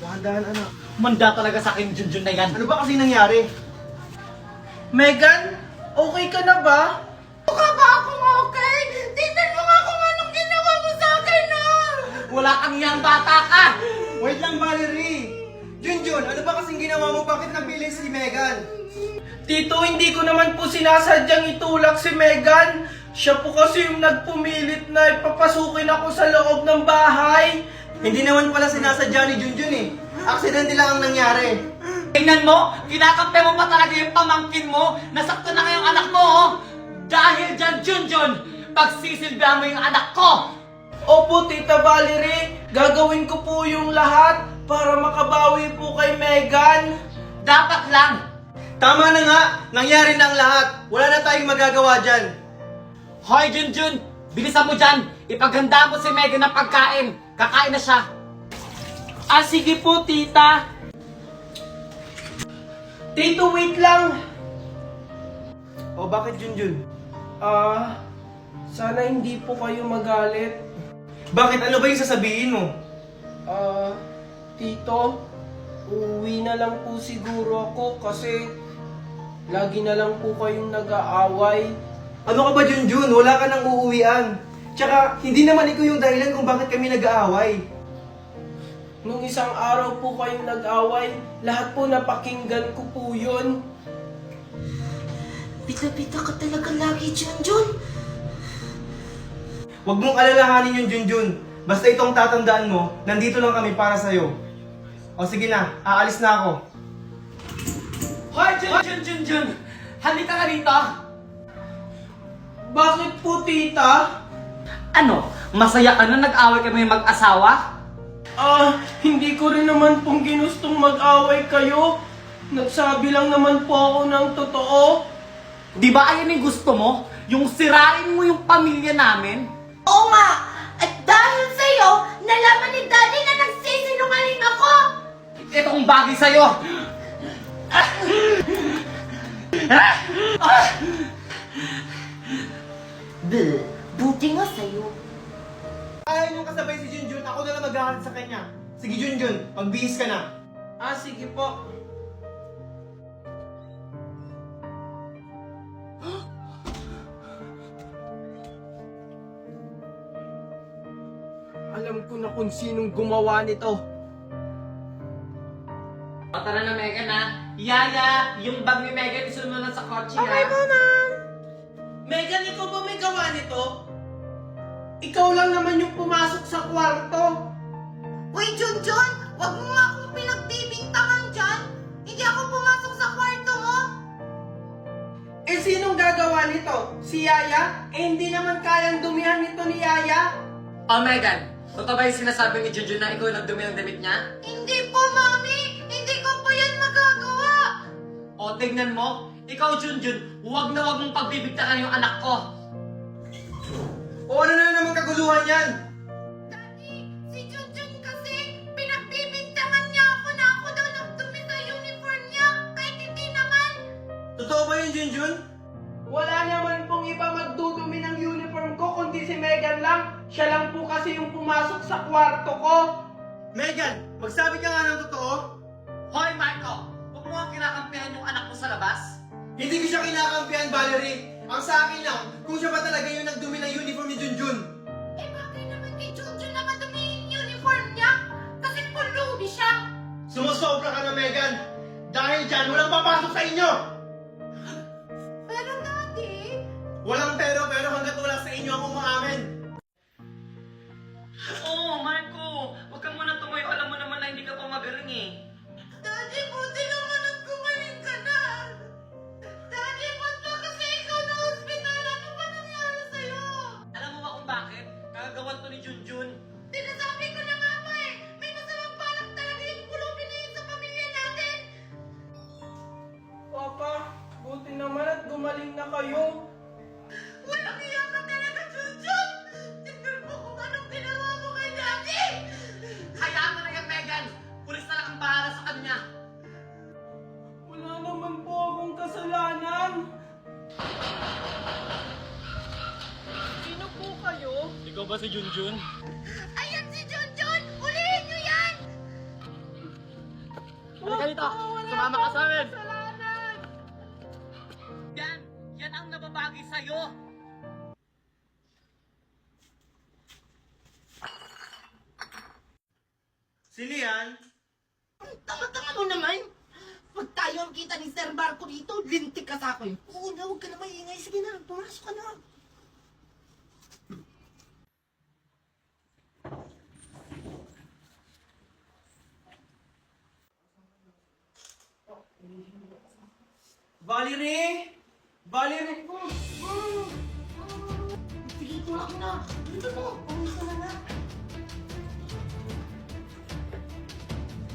Dahan-dahan, anak. Manda talaga sa akin, Junjun na yan. Ano ba kasi nangyari? Megan, okay ka na ba? Mukha ba akong okay? Tingnan mo nga kung anong ginawa mo sa akin, no? Wala kang yang bata ka! Wait lang, Valerie! Junjun, ano ba kasing ginawa mo? Bakit napili si Megan? Tito, hindi ko naman po sinasadyang itulak si Megan. Siya po kasi yung nagpumilit na ipapasukin ako sa loob ng bahay. Hindi naman pala sinasadya ni Junjun eh. Aksidente lang ang nangyari. Tingnan mo, kinakampi mo pa talaga yung pamangkin mo. Nasakto na ngayong anak mo, oh. Dahil dyan, Junjun, pagsisilbihan mo yung anak ko. Opo, Tita Valerie, gagawin ko po yung lahat para makabawi po kay Megan. Dapat lang. Tama na nga, nangyari na ang lahat. Wala na tayong magagawa dyan. Hoy, Junjun, bilisan mo dyan. Ipaganda mo si Megan ng pagkain. Kakain na siya. Ah, sige po, Tita. Tito, wait lang. O bakit, Junjun? Sana hindi po kayo magalit. Bakit? Ano ba yung sasabihin mo? Tito, uuwi na lang po siguro ako kasi lagi na lang po kayong nag-aaway. Ano ka ba, Junjun? Wala ka nang uuwian. Tsaka, hindi naman ikaw yung dahilan kung bakit kami nag-aaway. Nung isang araw po kayong nag-away, lahat po napakinggan ko po yun. Bita-bita ka talaga lagi, Junjun. Huwag mong alalahanin yung Junjun. Basta itong tatandaan mo, nandito lang kami para sa'yo. O sige na, aalis na ako. Hoy, Junjun, halika ka rito. Bakit po, Tita? Ano, masaya ka na nag-away kami mag-asawa? Hindi ko rin naman pong ginustong mag-away kayo. Nagsabi lang naman po ako ng totoo. Di ba ayun yung gusto mo? Yung sirain mo yung pamilya namin? Oo nga! At dahil sa'yo, nalaman ni Daddy na nagsisinungaling ako! Itong bagay sa'yo! Buti nga sa'yo. Ayaw niyong kasabay si Junjun, ako na lang maghahanap sa kanya. Sige, Junjun, magbihis ka na. Sige po. Alam ko na kung sinong gumawa nito. O tara na, Megan, ha? Yaya, yung bag ni Megan isunod na sa kotse, ha? Ma'am! Megan, ikaw ba may gawa nito? Ikaw lang naman yung pumasok sa kwarto. Uy, Junjun! Huwag mo nga akong pinagbibintangan dyan! Hindi ako pumasok sa kwarto mo! Sinong gagawa nito? Si Yaya? Hindi naman kayang dumihan nito ni Yaya. O, Megan, totoo ba yung sinasabi ni Junjun na ikaw yung nagdumi ng damit niya? Hindi po, Mami! Hindi ko po yan magagawa! O, tignan mo, ikaw, Junjun, huwag na huwag mong pagbibigtakan yung anak ko. O ano na naman kaguluhan yan? Daddy, si Junjun kasi pinagbibintangan niya ako na ako daw nagdumi sa uniform niya kahit hindi naman! Totoo ba yun, Junjun? Wala naman pong iba magdudumi ng uniform ko kundi si Megan lang. Siya lang po kasi yung pumasok sa kwarto ko. Megan, magsabi ka nga ng totoo. Hoy, Marco, huwag mo nga kinakampihan yung anak mo sa labas. Hindi ko siya kinakampihan, Valerie. Ang sa akin lang, kung siya ba talaga yung nagdumi ng uniform ni Junjun. Eh bakit naman kay Junjun na madumi yung uniform niya? Kasi pulubi siya! Sumusobra ka na, Megan. Dahil dyan, walang papasok sa inyo. Pero Daddy... Walang pero hanggat wala sa inyo ako maamin. Oo, Marco, huwag ka muna tumayo. Alam mo naman na hindi ka pa magaling, eh. Daddy, buti naman at gumaling ka na! Daddy, ba't ba kasi ikaw na hospital? Ano ba nangyari sa'yo? Alam mo ba kung bakit? Kagagawan to ni Junjun. Sinasabi ko na nga ba eh! May masamang balak talaga yung pulubi na yun sa pamilya natin! Papa, buti naman at gumaling na kayo. Walang iya ka talaga, Junjun! Tignan mo kung anong ginawa mo kay Daddy! Hayaan mo na yan, Megan. Pulis na lang ang bahala sa kanya. Wala naman po akong kasalanan. Sino po kayo? Ikaw ba si Junjun? Ayan si Junjun! Ulihin niyo yan! Halika dito. Sumama ka sa amin. Yan ang nababagi sa'yo. Sino yan? Tanga-tanga mo naman! Pag tayo ang kita ni Sir Marco dito, lintik ka sa akin. Oo na, huwag ka na maingay. Sige na, pumasok ka na. Valerie! Valerie! Sige, tulak na. Dito mo, pumasok ka na.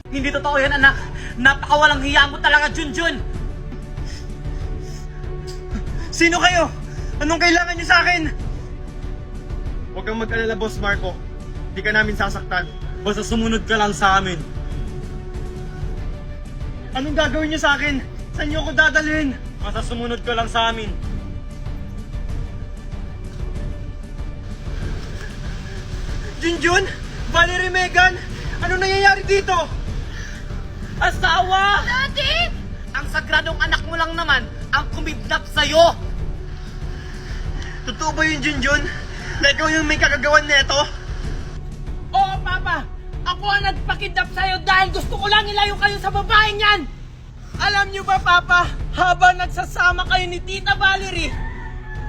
Hindi totoo yan, anak. Napakawalang hiya mo talaga, Junjun. Sino kayo? Anong kailangan niyo sa akin? Huwag kang mag-alala, Boss Marco. Hindi ka namin sasaktan. Basta sumunod ka lang sa amin. Anong gagawin niyo sa akin? Saan niyo ako dadalhin? Basta sumunod ka lang sa amin. Junjun? Valerie, Megan? Ano nangyayari dito? Asawa! Daddy! Ang sagradong anak mo lang naman ang kumidnap sa'yo. Totoo ba yun, Junjun? Na ikaw yung may kakagawan nito? Oo, Papa! Ako ang nagpakidnap sa'yo dahil gusto ko lang ilayo kayo sa babaeng yan! Alam niyo ba, Papa, habang nagsasama kayo ni Tita Valerie,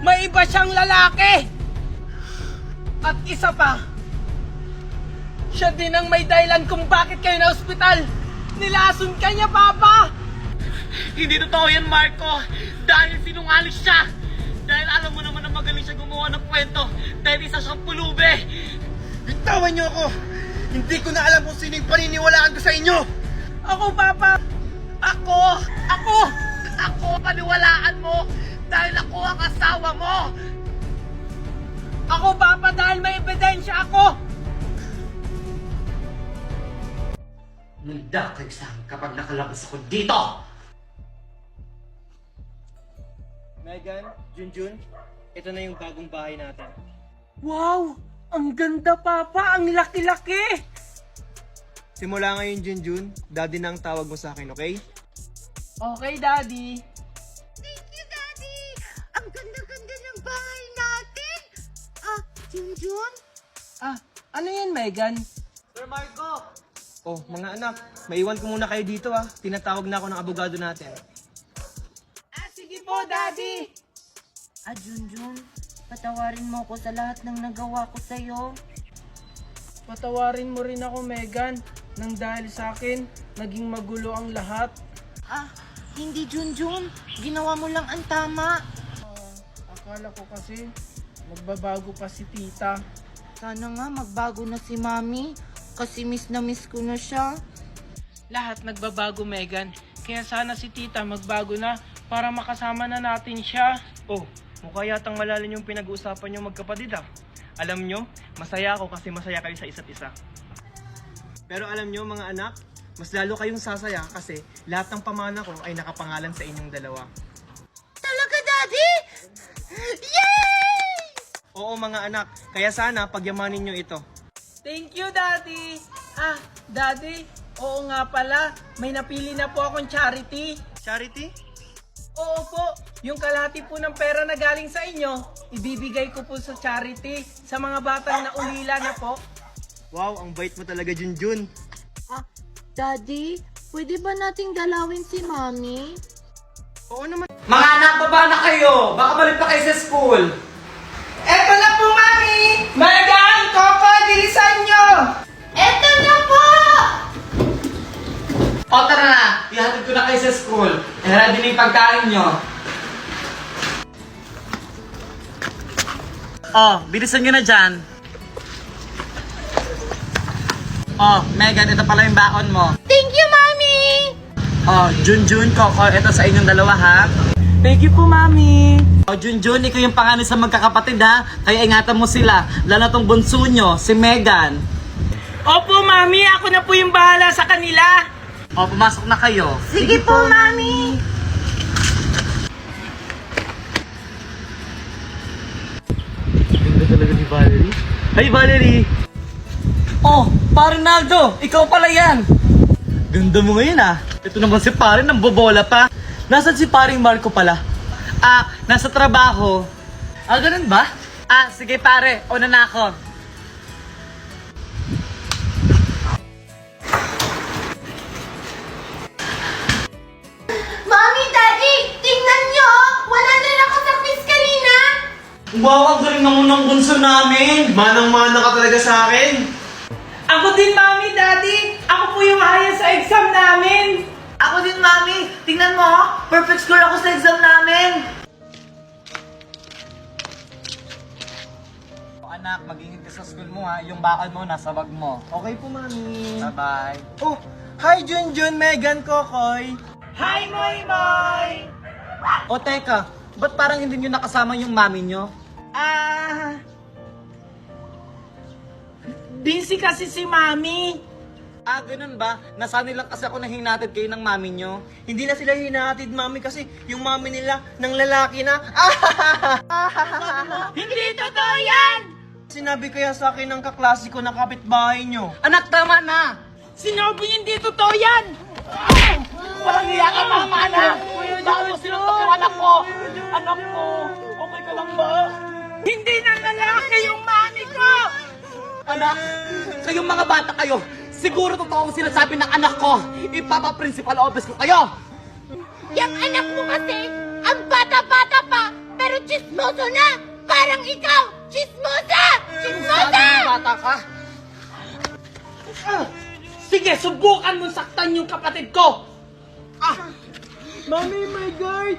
may iba siyang lalaki! At isa pa, siya din ang may dahilan kung bakit kayo na ospital! Nilason ka niya, Papa! Hindi totoo yan, Marco. Dahil sinungaling siya. Dahil alam mo naman na magaling siya gumawa ng kwento. Dahil isa siyang pulube. Bitawan niyo ako! Hindi ko na alam kung sino yung paniniwalaan ko sa inyo! Ako, Papa! Ako! Ako paniwalaan mo. Dahil ako ang asawa mo. Ako, Papa, dahil may ebidensya ako! Nandakag saan kapag nakalabas ako dito. Megan, Junjun, ito na yung bagong bahay natin. Wow! Ang ganda, Papa! Ang laki-laki! Simula ngayon, Junjun, Daddy na ang tawag mo sa akin, okay? Okay, Daddy. Thank you, Daddy! Ang ganda-ganda ng bahay natin! Ah, Junjun? Ah, ano yan, Megan? Sir Marco! Oh, mga anak, maiwan ko muna kayo dito ah. Tinatawag na ako ng abogado natin. Ah, sige po, Daddy! Ah, Junjun, patawarin mo ko sa lahat ng nagawa ko sa'yo. Patawarin mo rin ako, Megan, nang dahil sa akin, naging magulo ang lahat. Ah, hindi Junjun, ginawa mo lang ang tama. Akala ko kasi, magbabago pa si Tita. Sana nga magbago na si Mami, kasi miss na miss ko na siya. Lahat nagbabago, Megan. Kaya sana si Tita magbago na para makasama na natin siya. Oh, mukha yatang malalim yung pinag-uusapan nyo magkapatid ah. Alam nyo, masaya ako kasi masaya kayo sa isa't isa. Pero alam nyo mga anak, mas lalo kayong sasaya kasi lahat ng pamana ko ay nakapangalan sa inyong dalawa. Talaga, Daddy? Yay! Oo mga anak, kaya sana pagyamanin nyo ito. Thank you, Daddy! Ah, Daddy, oo nga pala, may napili na po akong charity. Charity? Oo po, yung kalahati po ng pera na galing sa inyo, ibibigay ko po sa charity sa mga batang naulila na po. Wow, ang bait mo talaga, Junjun. Ah, Daddy, pwede ba nating dalawin si Mami? Oo naman. Mga anak, baba na kayo. Baka balik pa kayo sa school. Eto na po, Mami! Megan, Coco, bilisan nyo! Eto na po! O tara na, ihatid ko na kayo sa school. Ready na yung pagkain nyo. Oh, bilisan nyo na dyan. Oh, Megan, ito pala yung baon mo. Thank you, Mami! Oh, Junjun, Coco, ito sa inyong dalawa ha. Thank you po, Mami! Oh, Junjun, ikaw yung panganay sa magkakapatid ha. Kaya ingatan mo sila. Lalo na tong bunso nyo, si Megan. Opo, Mami, ako na po yung bahala sa kanila. Oh, pumasok na kayo. Sige po, Mami! Ganda talaga ni Valerie. Hi Valerie! Oh, Pa Ronaldo, ikaw pala yan. Ganda mo ngayon ah. Ito naman si pare, nang bobola pa. Nasaan si paring Marco pala? Nasa trabaho. Ganun ba? Sige pare, una na ako. Mommy, Daddy, tingnan nyo! Wala na lang ako sa quiz kanina! Wow, ang galing naman ng bunso namin. Manang-mana ka talaga sa akin. Ako din, Mami, Daddy! Ako po yung haya sa exam namin! Ako din, Mami. Tingnan mo, perfect score ako sa exam namin. Anak, mag-ingat ka sa school mo ha. Yung bakal mo, nasa bag mo. Okay po, Mami. Bye-bye. Oh, hi Junjun, Megan, Kokoy. Hi, Moy Moy! O teka, ba't parang hindi nyo nakasama yung mami nyo? Busy kasi si Mami. Ganun ba? Nasanay lang kasi ako na hinatid kayo ng mami nyo. Hindi na sila hinahatid, Mami, kasi yung mami nila ng lalaki na. Hindi totoo yan! Sinabi kaya sa akin ng kaklase ko na kapitbahay nyo. Anak, tama na! Sinabi hindi totoo yan! Walang iya ka, Mama na! Bakit mo sinuntok yung anak ko? Anak ko, okay ka lang ba? Hindi na lalaki yung mami ko! Anak, kayong mga bata kayo, siguro totoo ang sinasabi ng anak ko. Ipapa-principal office ko kayo! Yung anak mo kasi, ang bata-bata pa, pero chismoso na! Parang ikaw! Chismosa! Sabi ng bata ka? Sige, subukan mo saktan yung kapatid ko! Mami, my God!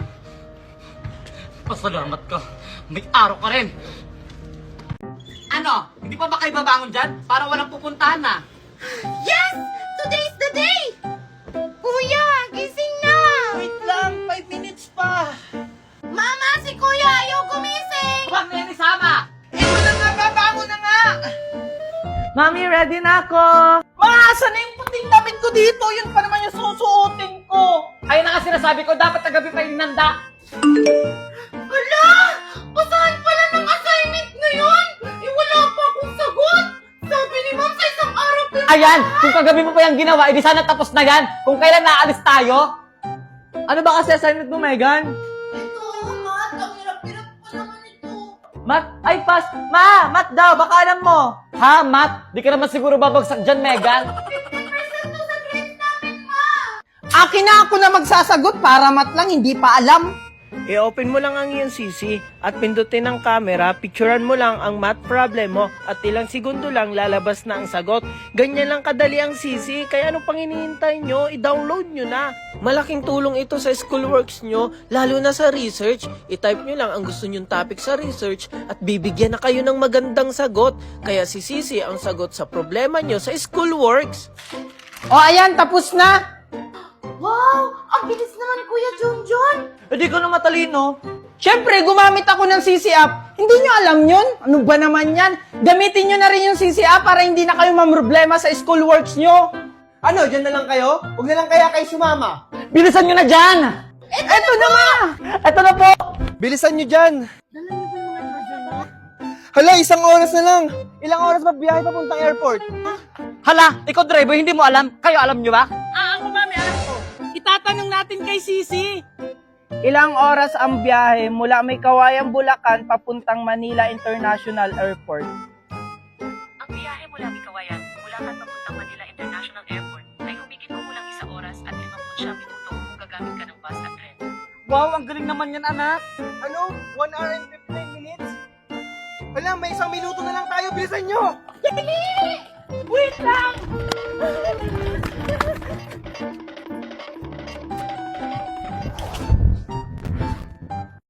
Pasalamat ka. May araw ka rin. Ano? Hindi pa ba kayo babangon dyan? Para walang pupuntahan na. Yes! Today's the day! Kuya, gising na! Wait lang, 5 minutes pa! Mama, si Kuya ayaw gumising! Huwag na yan isama! Ito na nga, babangon na nga! Mami, ready na ako! Maasa na yung puting damit ko dito? Yun pa naman yung susuotin ko! Ayun na nga sinasabi ko, dapat kagabi pa yung nanda. Hala! Basahan pala ng assignment ngayon! Wala pa akong sagot! Sabi ni Ma'am sa isang araw pa. Ayan! Kung kagabi mo pa yung ginawa, edi sana tapos na yan. Kung kailan naalis tayo. Ano ba kasi assignment mo, Megan? Ito, Mat. Ang hirap-hirap pa naman ito. Mat? Ay, pass! Mat daw, baka alam mo. Ha, Mat? Di ka naman siguro babagsak dyan, Megan. 50% to sa grades namin, Ma! Akin na ako na magsasagot para mat lang, hindi pa alam. I-open mo lang ang iyong CC at pindutin ang camera, picturean mo lang ang math problem mo at ilang segundo lang lalabas na ang sagot. Ganyan lang kadali ang CC, kaya ano pang hinihintay nyo? I-download nyo na. Malaking tulong ito sa schoolworks nyo, lalo na sa research. I-type nyo lang ang gusto nyong topic sa research at bibigyan na kayo ng magandang sagot. Kaya si CC ang sagot sa problema nyo sa schoolworks. O ayan, tapos na! Wow! Ang bilis naman ni Kuya Junjun! Hindi ko na matalino. Siyempre, gumamit ako ng CC app. Hindi nyo alam yun? Ano ba naman yan? Gamitin nyo na rin yung CC app para hindi na kayo mamroblema sa schoolworks nyo. Ano, dyan na lang kayo? Huwag na lang kaya kayo sumama. Bilisan nyo na dyan! Eto na nga! Ito na po! Bilisan nyo dyan. Hala, isang oras na lang. Ilang oras ba biyahe papuntang airport? Hala, ikaw driver, hindi mo alam. Kayo alam nyo ba? Ako mami, alam ko. Itatanong natin kay Sisi. Ilang oras ang biyahe mula May Kawayang, Bulacan papuntang Manila International Airport? Ang biyahe mula Bikawayan, Bulacan papuntang Manila International Airport ay humigit kumulang 1 oras at 59 minuto kung gagamit ka ng bus at tren. Wow, ang galing naman yan, anak. Ano? 1 hour and 15 minutes? Hala, may isang minuto na lang tayo. Bilisan nyo! Wait lang!